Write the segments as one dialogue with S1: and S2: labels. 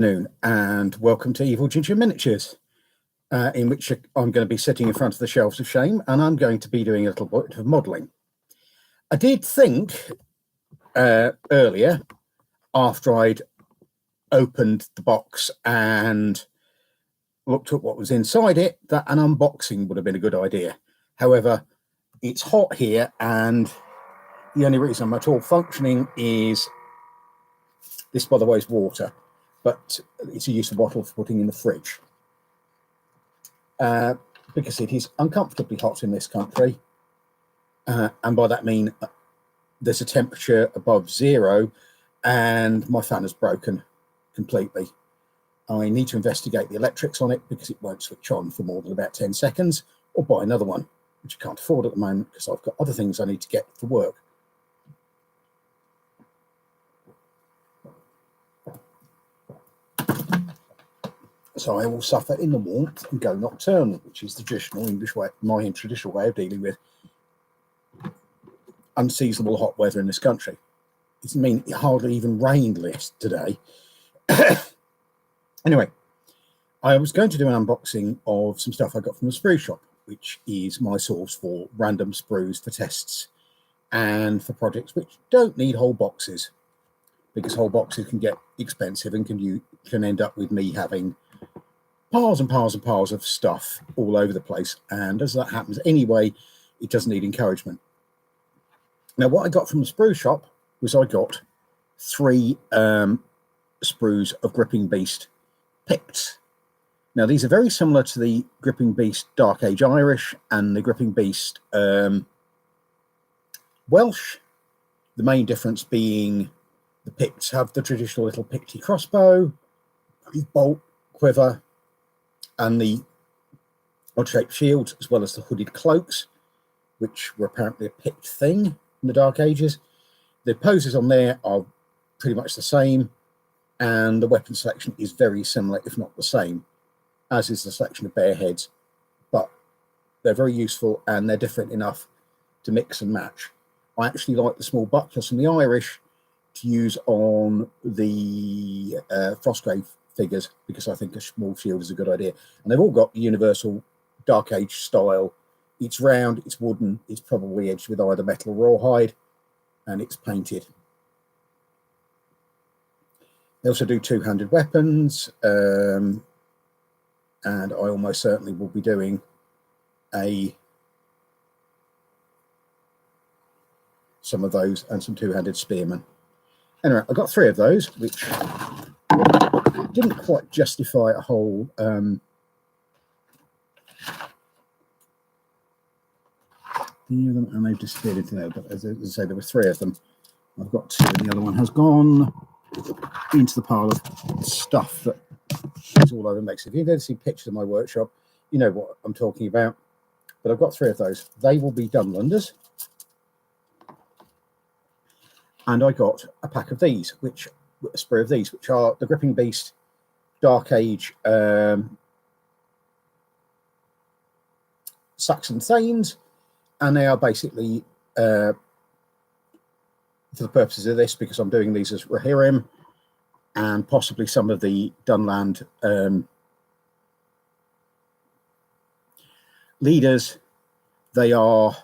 S1: Noon, and welcome to EvilGinger Miniatures, in which I'm going to be sitting in front of the shelves of shame, and I'm going to be doing a little bit of modelling. I did think earlier, after I'd opened the box and looked at what was inside it, that an unboxing would have been a good idea. However, it's hot here, and the only reason I'm at all functioning is this, by the way, is water, but it's a useful bottle for putting in the fridge. Because it is uncomfortably hot in this country, and by that I mean there's a temperature above 0 and my fan is broken completely. I need to investigate the electrics on it because it won't switch on for more than about 10 seconds, or buy another one, which I can't afford at the moment because I've got other things I need to get for work. So I will suffer in the warmth and go nocturnal, which is the traditional English way, my traditional way of dealing with unseasonable hot weather in this country. It means it hardly even rained today. Anyway, I was going to do an unboxing of some stuff I got from the sprue shop, which is my source for random sprues for tests and for projects which don't need whole boxes, because whole boxes can get expensive and can end up with me having piles and piles and piles of stuff all over the place. And as that happens anyway, it doesn't need encouragement. Now, what I got from the sprue shop was I got 3 sprues of Gripping Beast Picts. Now, these are very similar to the Gripping Beast Dark Age Irish and the Gripping Beast Welsh. The main difference being the Picts have the traditional little Picty crossbow, bolt, quiver, and the odd-shaped shields, as well as the hooded cloaks, which were apparently a Pict thing in the Dark Ages. The poses on there are pretty much the same, and the weapon selection is very similar, if not the same, as is the selection of bear heads. But they're very useful, and they're different enough to mix and match. I actually like the small bucklers from the Irish to use on the Frostgrave figures, because I think a small shield is a good idea. And they've all got the universal Dark Age style. It's round, it's wooden, it's probably edged with either metal or rawhide, and it's painted. They also do two-handed weapons, and I almost certainly will be doing some of those and some two-handed spearmen. Anyway, I got 3 of those, which didn't quite justify a whole and they've disappeared into there, but as I say, there were 3 of them. I've got 2 and the other one has gone into the pile of stuff that is all over next. If you've ever seen pictures of my workshop, you know what I'm talking about. But I've got 3 of those. They will be Dunlanders. And I got a pack of these, a sprue of these, which are the Gripping Beast Dark Age Saxon Thanes, and they are basically, for the purposes of this, because I'm doing these as Rohirrim, and possibly some of the Dunland leaders, they are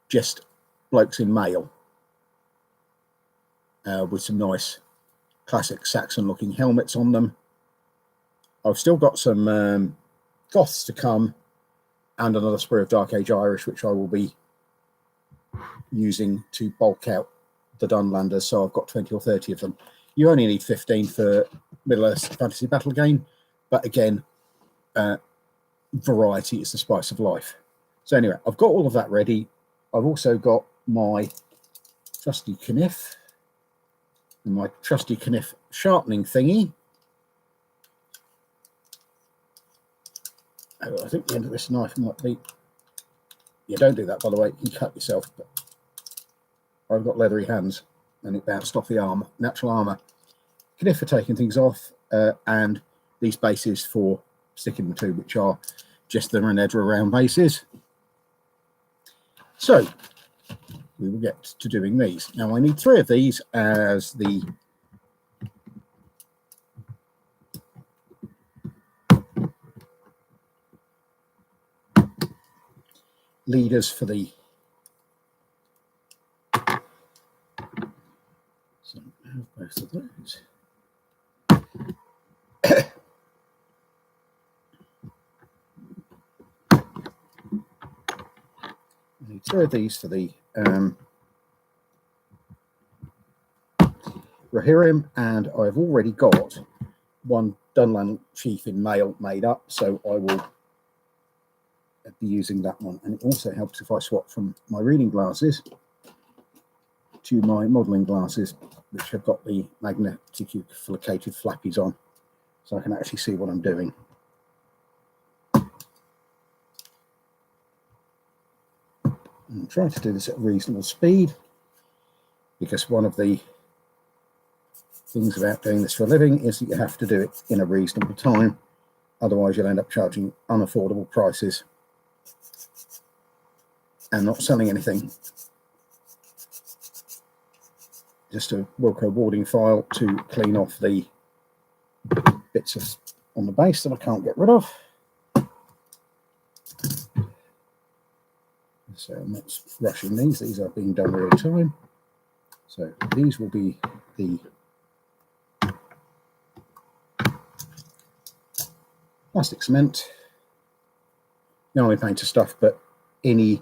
S1: just blokes in mail with some nice classic Saxon looking helmets on them. I've still got some Goths to come and another sprue of Dark Age Irish, which I will be using to bulk out the Dunlanders, so I've got 20 or 30 of them. You only need 15 for Middle-earth fantasy battle game, but again, variety is the spice of life. So anyway, I've got all of that ready. I've also got my trusty kniff and my trusty kniff sharpening thingy. Oh, I think the end of this knife might be... Yeah, don't do that, by the way. You can cut yourself, but I've got leathery hands and it bounced off the armor, natural armor. Kniff for taking things off, and these bases for sticking them to, which are just the Renedra round bases. So we will get to doing these. Now I need 3 of these as the leaders for the. So I have both of those. I need 2 of these for the Rohirrim, and I've already got 1 Dunland sheaf in mail made up, so I will be using that one. And it also helps if I swap from my reading glasses to my modelling glasses, which have got the magnetically flicated flappies on, so I can actually see what I'm doing. I'm trying to do this at a reasonable speed, because one of the things about doing this for a living is that you have to do it in a reasonable time, otherwise you'll end up charging unaffordable prices and not selling anything. Just a Wilco warding file to clean off the bits on the base that I can't get rid of. So I'm not rushing these are being done real time. So these will be the plastic cement, the army painter stuff, but any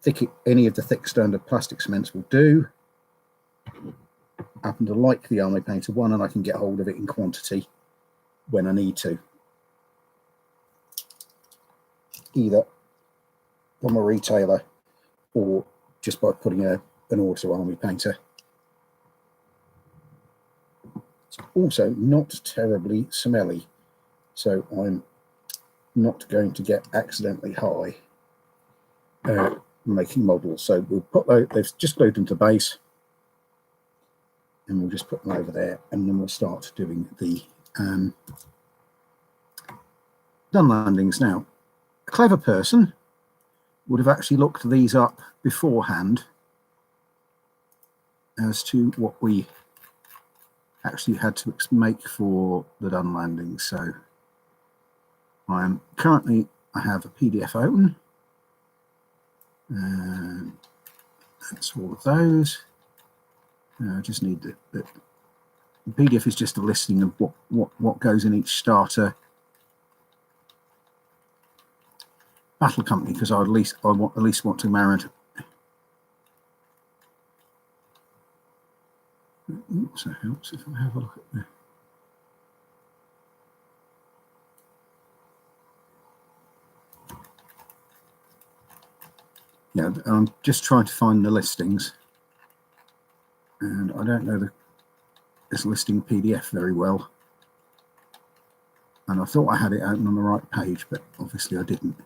S1: of the thick standard plastic cements will do. I happen to like the army painter one, and I can get hold of it in quantity when I need to, either from a retailer or just by putting an order to army painter. It's also not terribly smelly, so I'm not going to get accidentally high making models. So we'll put those, they've just glued them to the base, and we'll just put them over there, and then we'll start doing the done landings. Now, a clever person would have actually looked these up beforehand as to what we actually had to make for the done landings. So I have a PDF open, and that's all of those. I just need the PDF is just a listing of what goes in each starter battle company, because I at least want to marry. It also helps if I have a look at the. Yeah, I'm just trying to find the listings, and I don't know this listing PDF very well. And I thought I had it open on the right page, but obviously I didn't.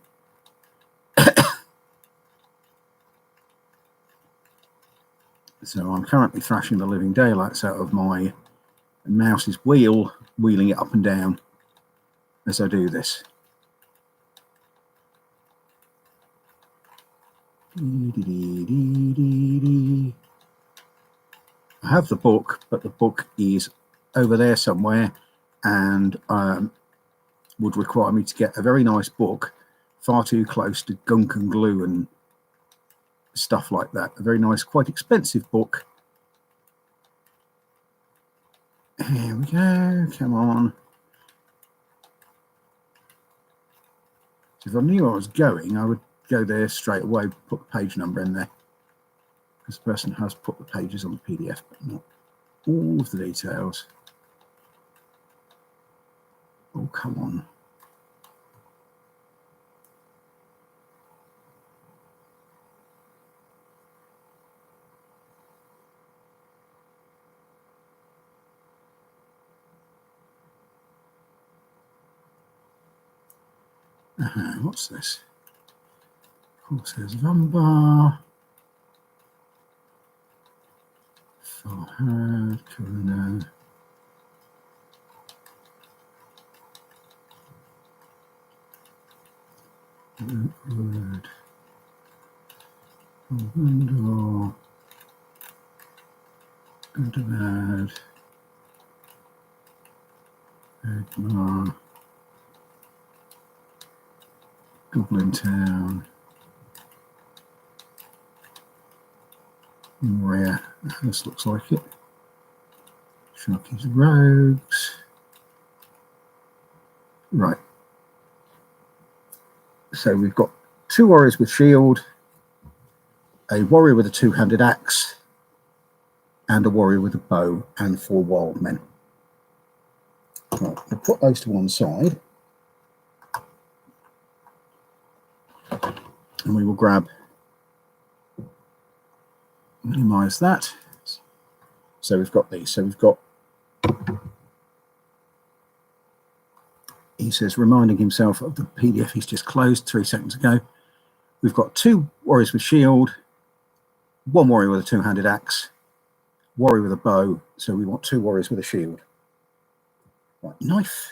S1: So I'm currently thrashing the living daylights out of my mouse's wheel, wheeling it up and down as I do this. I have the book, but the book is over there somewhere, and would require me to get a very nice book, far too close to gunk and glue and stuff like that. A very nice, quite expensive book. Here we go, come on. So if I knew I was going, I would go there straight away, put the page number in there. This person has put the pages on the PDF, but not all of the details. Oh, come on. What's this? Corsairs of Umbar, Farhad, Corona. Wood, Wendell, Underbad, Egmar, Goblin Town, Warrior, this looks like it. Sharky's Rogues. Right. So we've got 2 warriors with shield, a warrior with a 2-handed axe, and a warrior with a bow, and 4 wild men. Right, we'll put those to one side. And we will minimize that. So we've got these. So we've got, he says, reminding himself of the PDF he's just closed 3 seconds ago. We've got 2 warriors with shield, 1 warrior with a 2-handed axe, warrior with a bow. So we want 2 warriors with a shield. Right, knife.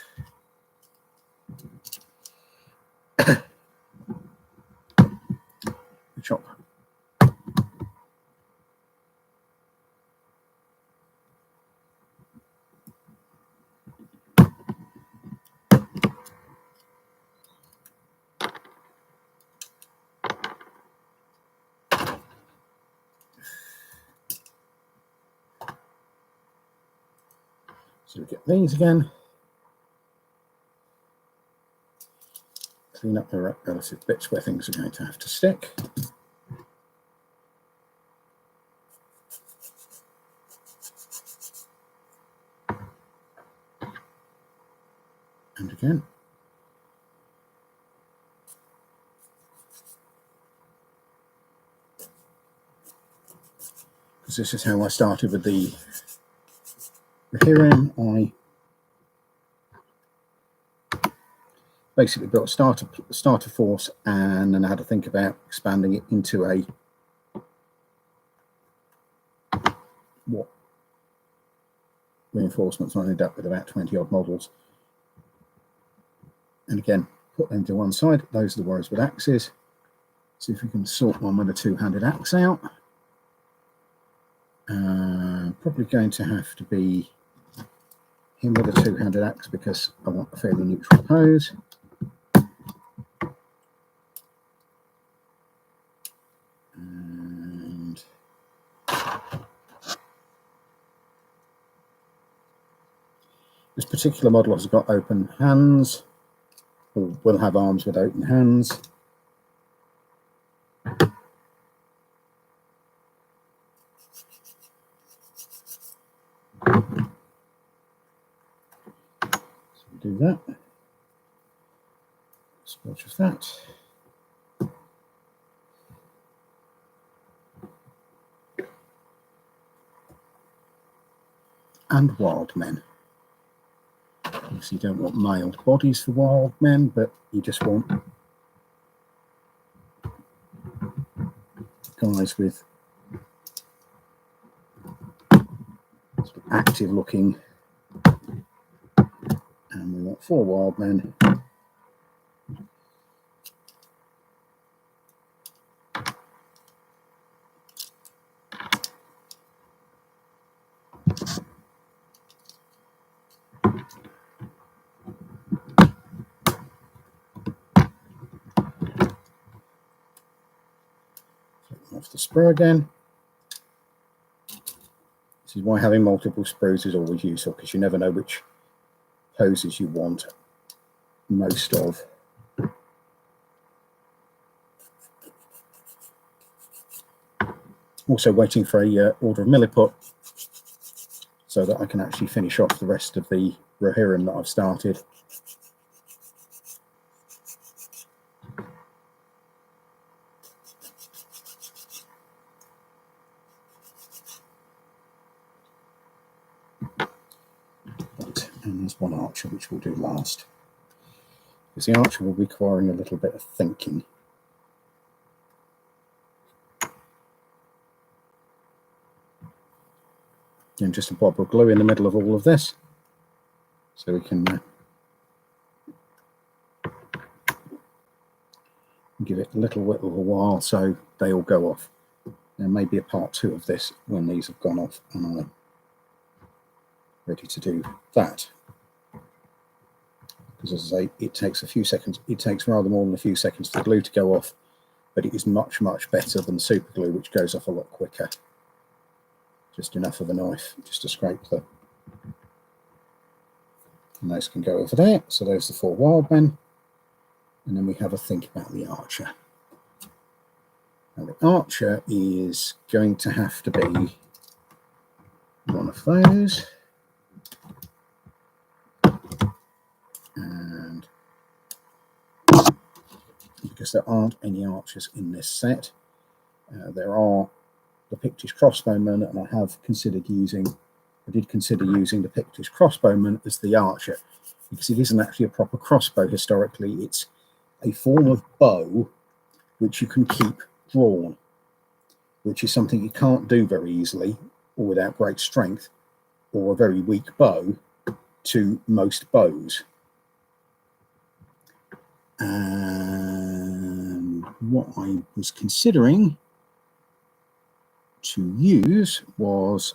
S1: Chop. So we get these again. Clean up the relative bits where things are going to have to stick. And again. Because this is how I started with the Rohirrim. I basically built a starter force and then I had to think about expanding it into what reinforcements. I ended up with about 20 odd models. And again, put them to one side. Those are the warriors with axes. See if we can sort one with a 2-handed axe out. Probably going to have to be him with a 2-handed axe because I want a fairly neutral pose. And this particular model has got open hands, or will have arms with open hands. Do that. Swatch of that. And wild men. Obviously, you don't want mailed bodies for wild men, but you just want guys with sort of active looking. And we want 4 wild men. Off the sprue again. This is why having multiple sprues is always useful, because you never know which poses you want most of. Also waiting for a order of milliput so that I can actually finish off the rest of the Rohirrim that I've started. And there's one archer which we'll do last, because the archer will be requiring a little bit of thinking. And just a blob of glue in the middle of all of this, so we can give it a little bit of a while so they all go off. There may be a part 2 of this when these have gone off and I'm ready to do that. because as I say, it takes a few seconds. It takes rather more than a few seconds for the glue to go off, but it is much, much better than super glue, which goes off a lot quicker. Just enough of a knife just to scrape the, and those can go over there. So there's the 4 wild men, and then we have a think about the archer. Now the archer is going to have to be one of those, and because there aren't any archers in this set, there are the Pictish crossbowmen, and I did consider using the Pictish crossbowman as the archer, because it isn't actually a proper crossbow historically. It's a form of bow which you can keep drawn, which is something you can't do very easily or without great strength, or a very weak bow to most bows. And what I was considering to use was,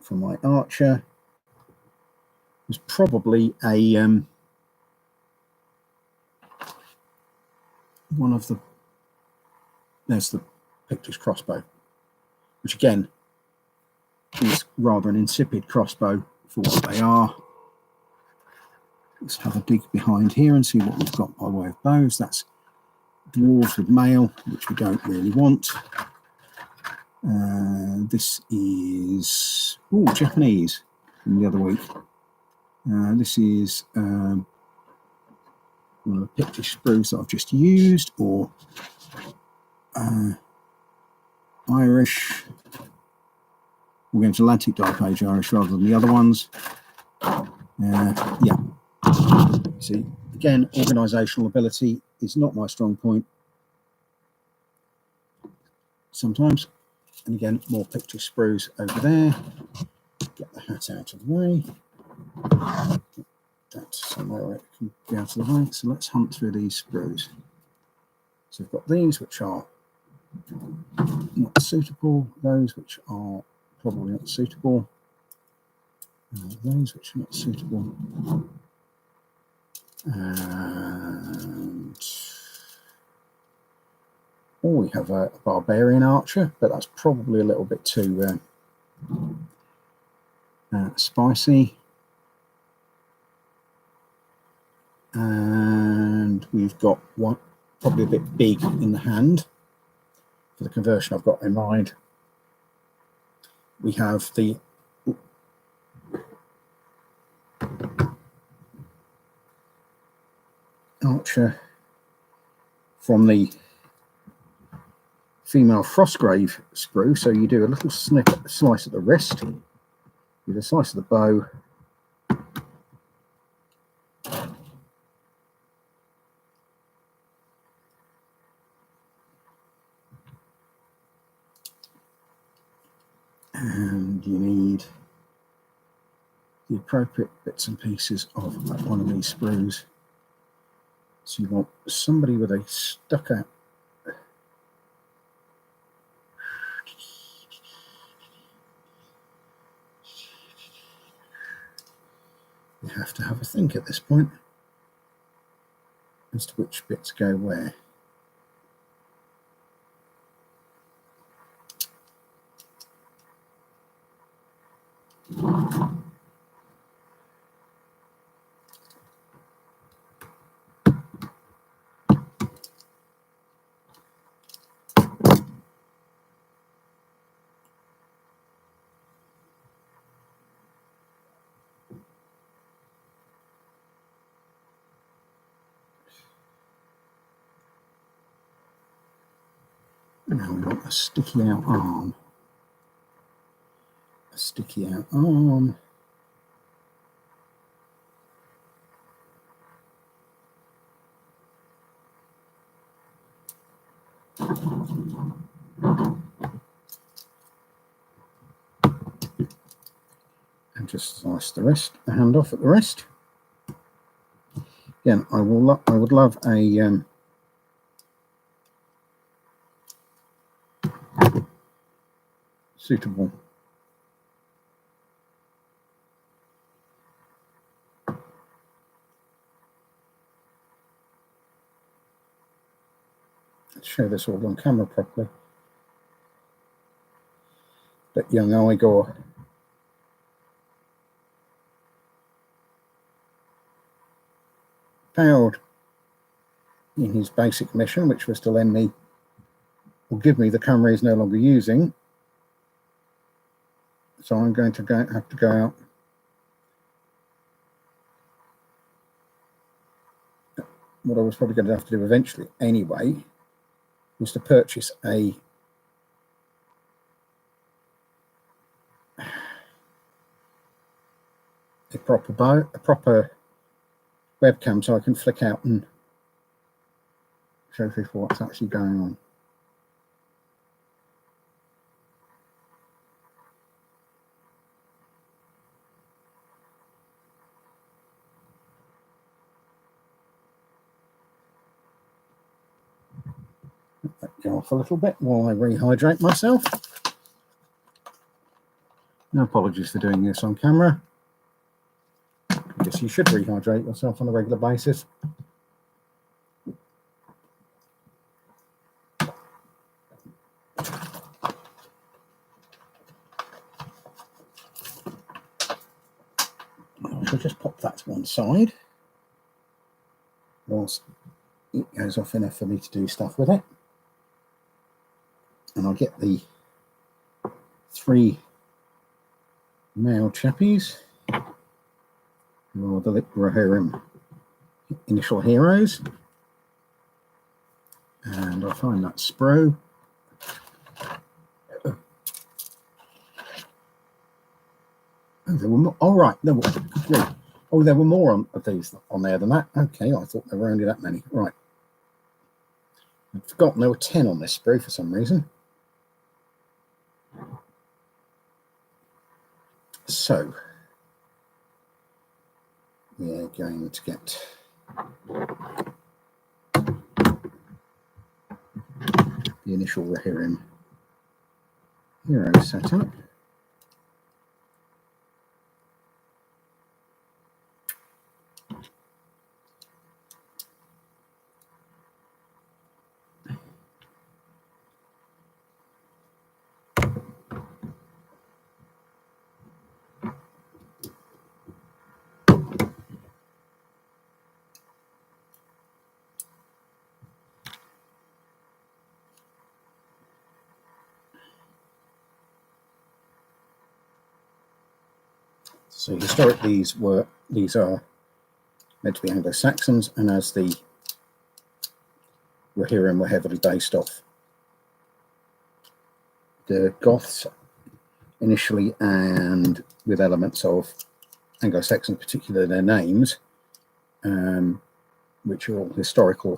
S1: for my archer, was probably a one of the, there's the Pictish crossbow, which again is rather an insipid crossbow for what they are. Let's have a dig behind here and see what we've got by way of bows. That's dwarves with mail, which we don't really want. This is Japanese from the other week. This is one of the Pictish sprues that I've just used, or Irish. We're going to Atlantic Dark Age Irish rather than the other ones. Yeah. See, again, organisational ability is not my strong point sometimes. And again, more Pictish sprues over there. Get the hat out of the way. That's somewhere where it can be out of the way. So let's hunt through these sprues. So we've got these which are not suitable, those which are probably not suitable, those which are not suitable, and we have a barbarian archer, but that's probably a little bit too spicy. And we've got one probably a bit big in the hand for the conversion I've got in mind. We have the archer from the female Frostgrave sprue. So you do a little slice at the wrist with a slice of the bow. And you need the appropriate bits and pieces of one of these sprues. So you want somebody with a stuck out. You have to have a think at this point as to which bits go where. Now we want a sticky out arm. A sticky out arm. And just slice the rest, the hand off at the rest. Again, I would love a suitable Let's show this all on camera properly. But young Igor failed in his basic mission, which was to lend me or give me the camera he's no longer using. So I'm going to have to go out. What I was probably going to have to do eventually anyway was to purchase a proper webcam so I can flick out and show people what's actually going on. Let that go off a little bit while I rehydrate myself. No apologies for doing this on camera. I guess you should rehydrate yourself on a regular basis. I'll just pop that to one side whilst it goes off enough for me to do stuff with it. And I'll get the 3 male chappies who are the Rohirrim initial heroes. And I'll find that sprue. Oh, there were more. All right, there were. Oh, there were more of these on there than that. Okay, I thought there were only that many. Right. I'd forgotten there were 10 on this sprue for some reason. So, we're going to get the initial Rohirrim hero set up. So historically, these are meant to be Anglo-Saxons, and as the Rohirrim were heavily based off the Goths initially, and with elements of Anglo-Saxon, particularly their names, which are all historically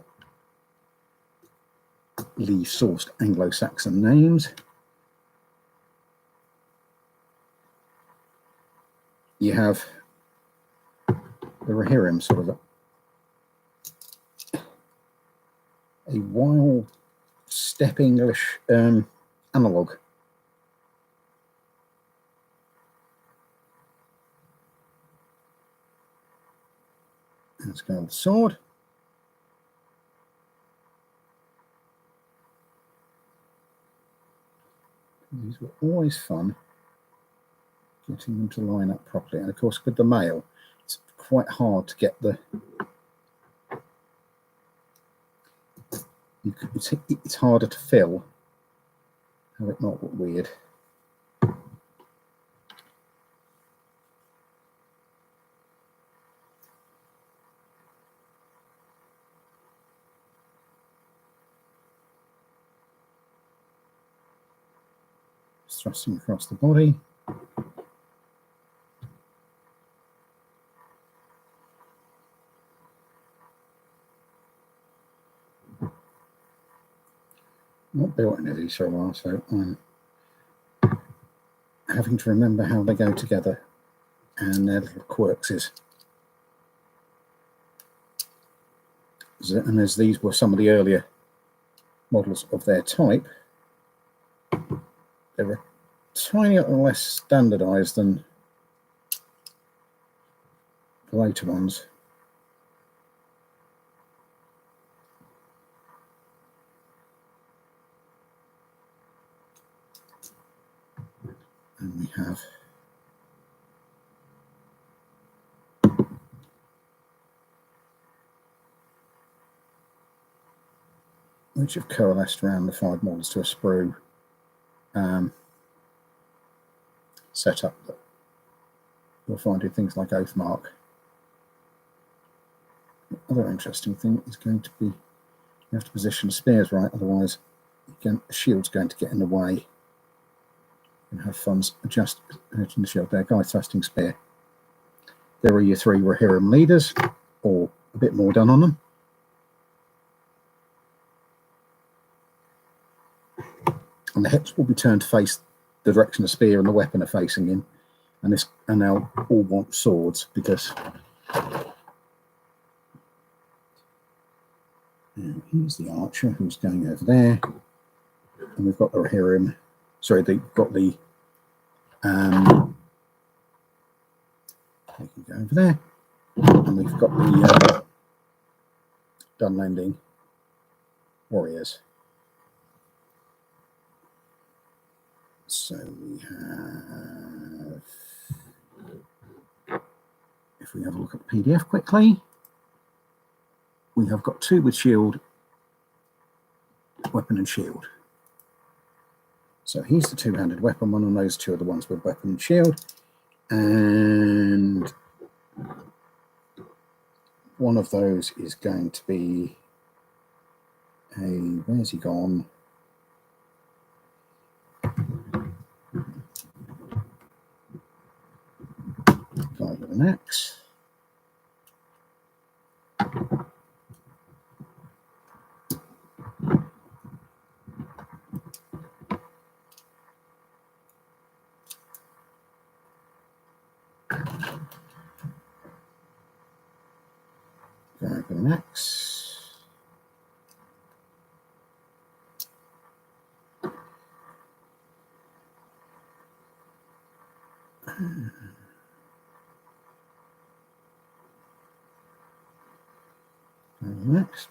S1: sourced Anglo-Saxon names. You have the Rohirrim, sort of a wild steppe English analogue. Let's go with the sword. These were always fun, getting them to line up properly. And of course, with the male, it's quite hard to get the... It's harder to fill. Have it not look weird. Thrusting across the body. Not built any of these for a while, so I'm having to remember how they go together and their little quirks is. And as these were some of the earlier models of their type, they were tiny little less standardized than the later ones. which have coalesced around the 5 models to a sprue setup that you'll find in things like Oathmark. The other interesting thing is going to be you have to position the spears right, otherwise the shield's going to get in the way. And have fun adjusting the shield there. Guy thrusting spear. There are your 3 Rohirrim leaders, or a bit more done on them. And the hips will be turned to face the direction the spear and the weapon are facing in. And they'll all want swords because here's the archer who's going over there. And we've got the Rohirrim. Sorry, they've got the they can go over there. And we've got the Dunlending warriors. So we have, if we have a look at the PDF quickly, we have got 2 with shield, weapon and shield. So here's the 2-handed weapon one, and those 2 are the ones with weapon and shield. And one of those is going to be a, where's he gone? Guy with an axe. Guy with an axe. Next.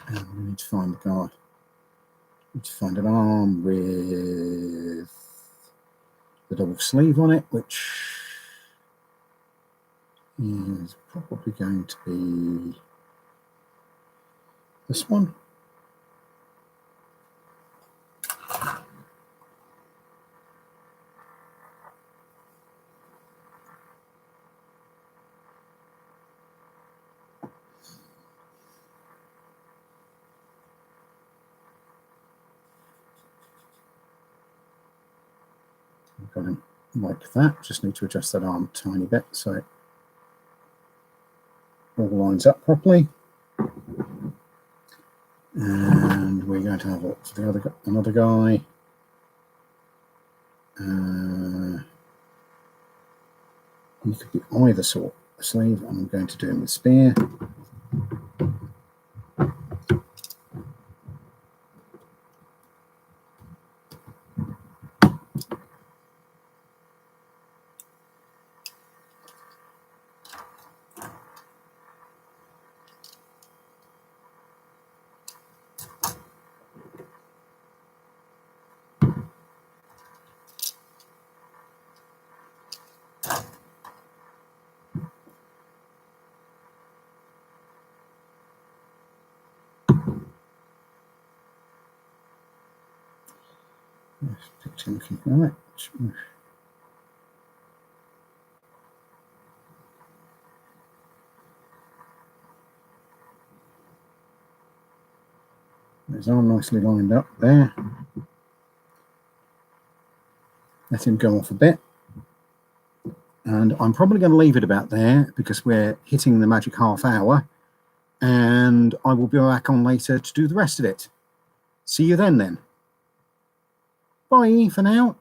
S1: And we need to find the guy. We need to find an arm with the double sleeve on it, which is probably going to be this one. I've got him like that. Just need to adjust that arm a tiny bit so it all lines up properly. And we're going to have a look for the another guy. He could be either sort of sleeve, and I'm going to do him with spear. Picked him right. His arm nicely lined up there. Let him go off a bit. And I'm probably going to leave it about there because we're hitting the magic half hour. And I will be back on later to do the rest of it. See you then. Bye for now.